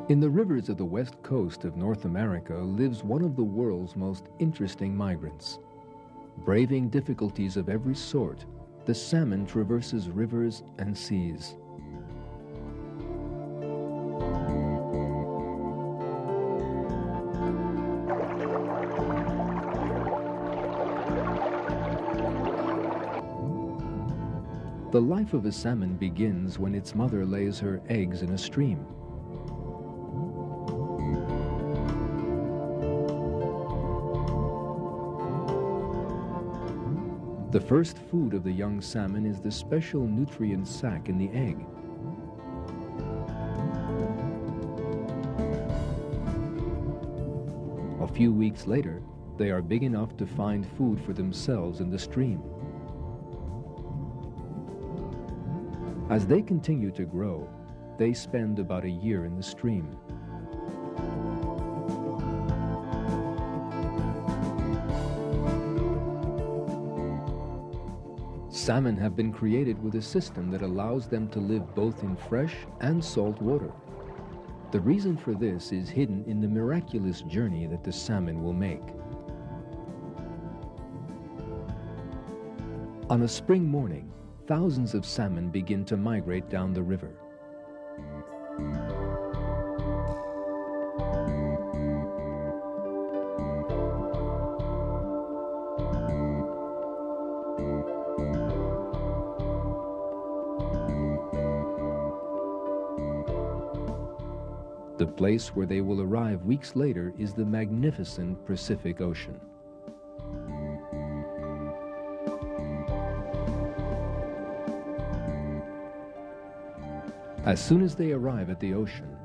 In the rivers of the west coast of North America lives one of the world's most interesting migrants. Braving difficulties of every sort, the salmon traverses rivers and seas. The life of a salmon begins when its mother lays her eggs in a stream. The first food of the young salmon is the special nutrient sac in the egg. A few weeks later, they are big enough to find food for themselves in the stream. As they continue to grow, they spend about a year in the stream. Salmon have been created with a system that allows them to live both in fresh and salt water. The reason for this is hidden in the miraculous journey that the salmon will make. On a spring morning, thousands of salmon begin to migrate down the river. The place where they will arrive weeks later is the magnificent Pacific Ocean. As soon as they arrive at the ocean,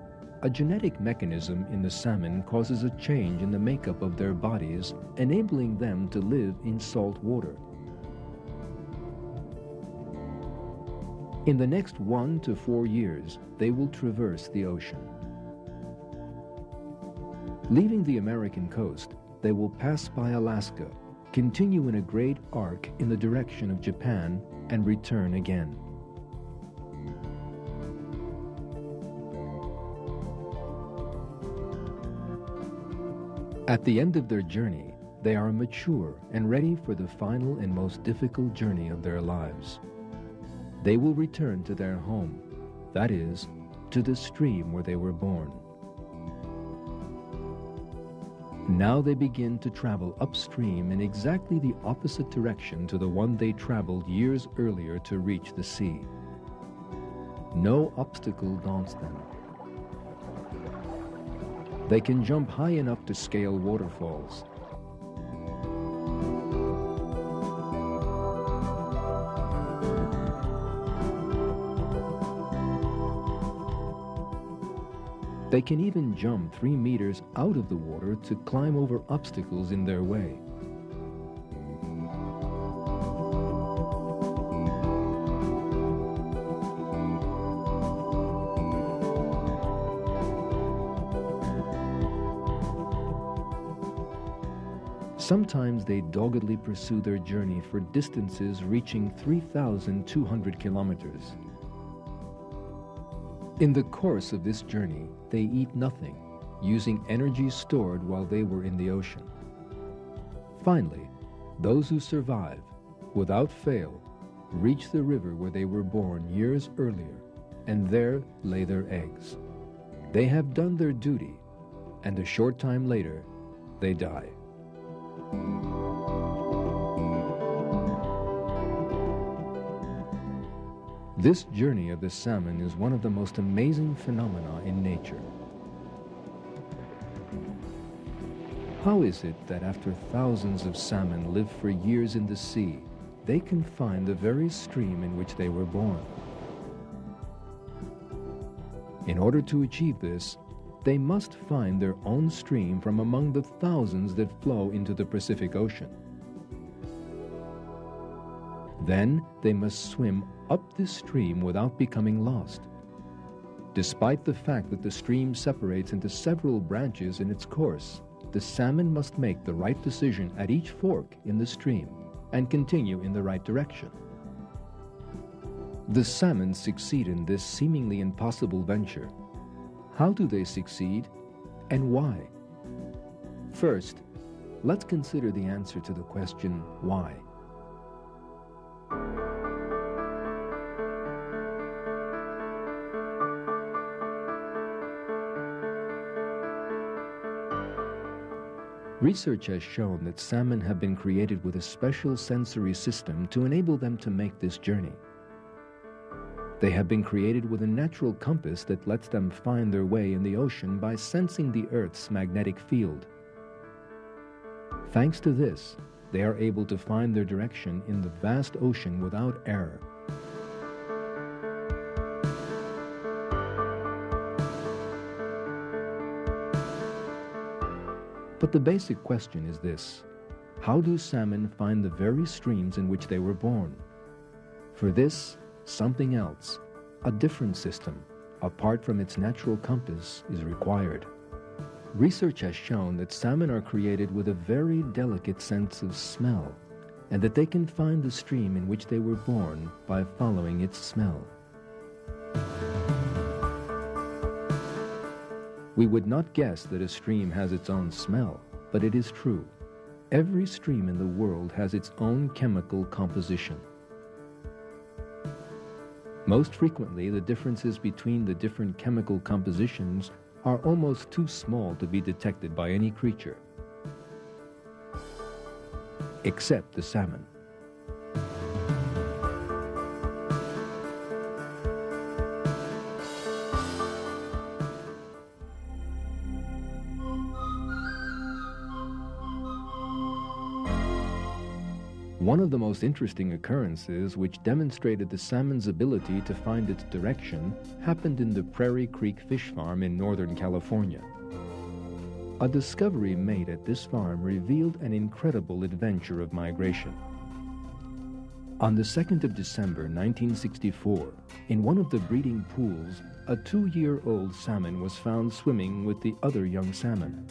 a genetic mechanism in the salmon causes a change in the makeup of their bodies, enabling them to live in salt water. In the next 1 to 4 years, they will traverse the ocean. Leaving the American coast, they will pass by Alaska, continue in a great arc in the direction of Japan, and return again. At the end of their journey, they are mature and ready for the final and most difficult journey of their lives. They will return to their home, that is, to the stream where they were born. Now they begin to travel upstream in exactly the opposite direction to the one they traveled years earlier to reach the sea. No obstacle daunts them. They can jump high enough to scale waterfalls. They can even jump 3 meters out of the water to climb over obstacles in their way. Sometimes they doggedly pursue their journey for distances reaching 3,200 kilometers. In the course of this journey, they eat nothing, using energy stored while they were in the ocean. Finally, those who survive, without fail, reach the river where they were born years earlier, and there lay their eggs. They have done their duty, and a short time later, they die. This journey of the salmon is one of the most amazing phenomena in nature. How is it that after thousands of salmon live for years in the sea, they can find the very stream in which they were born? In order to achieve this, they must find their own stream from among the thousands that flow into the Pacific Ocean. Then they must swim up this stream without becoming lost. Despite the fact that the stream separates into several branches in its course, the salmon must make the right decision at each fork in the stream and continue in the right direction. The salmon succeed in this seemingly impossible venture. How do they succeed, and why? First, let's consider the answer to the question, why? Research has shown that salmon have been created with a special sensory system to enable them to make this journey. They have been created with a natural compass that lets them find their way in the ocean by sensing the Earth's magnetic field. Thanks to this, they are able to find their direction in the vast ocean without error. But the basic question is this: how do salmon find the very streams in which they were born? For this, something else, a different system, apart from its natural compass, is required. Research has shown that salmon are created with a very delicate sense of smell, and that they can find the stream in which they were born by following its smell. We would not guess that a stream has its own smell, but it is true. Every stream in the world has its own chemical composition. Most frequently, the differences between the different chemical compositions are almost too small to be detected by any creature, except the salmon. One of the most interesting occurrences which demonstrated the salmon's ability to find its direction happened in the Prairie Creek Fish Farm in Northern California. A discovery made at this farm revealed an incredible adventure of migration. On the 2nd of December 1964, in one of the breeding pools, a 2-year-old salmon was found swimming with the other young salmon.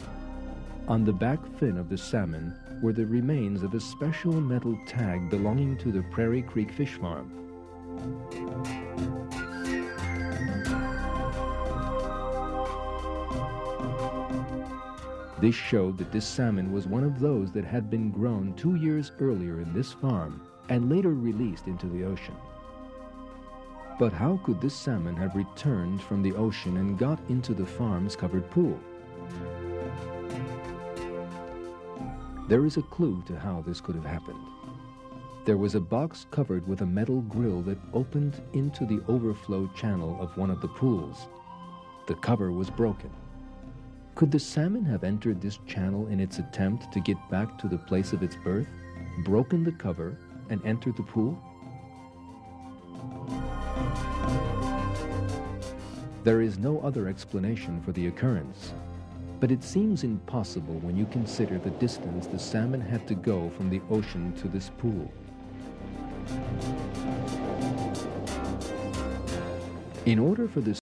On the back fin of the salmon were the remains of a special metal tag belonging to the Prairie Creek Fish Farm. This showed that this salmon was one of those that had been grown 2 years earlier in this farm and later released into the ocean. But how could this salmon have returned from the ocean and got into the farm's covered pool? There is a clue to how this could have happened. There was a box covered with a metal grill that opened into the overflow channel of one of the pools. The cover was broken. Could the salmon have entered this channel in its attempt to get back to the place of its birth, broken the cover, and entered the pool? There is no other explanation for the occurrence. But it seems impossible when you consider the distance the salmon had to go from the ocean to this pool. In order for the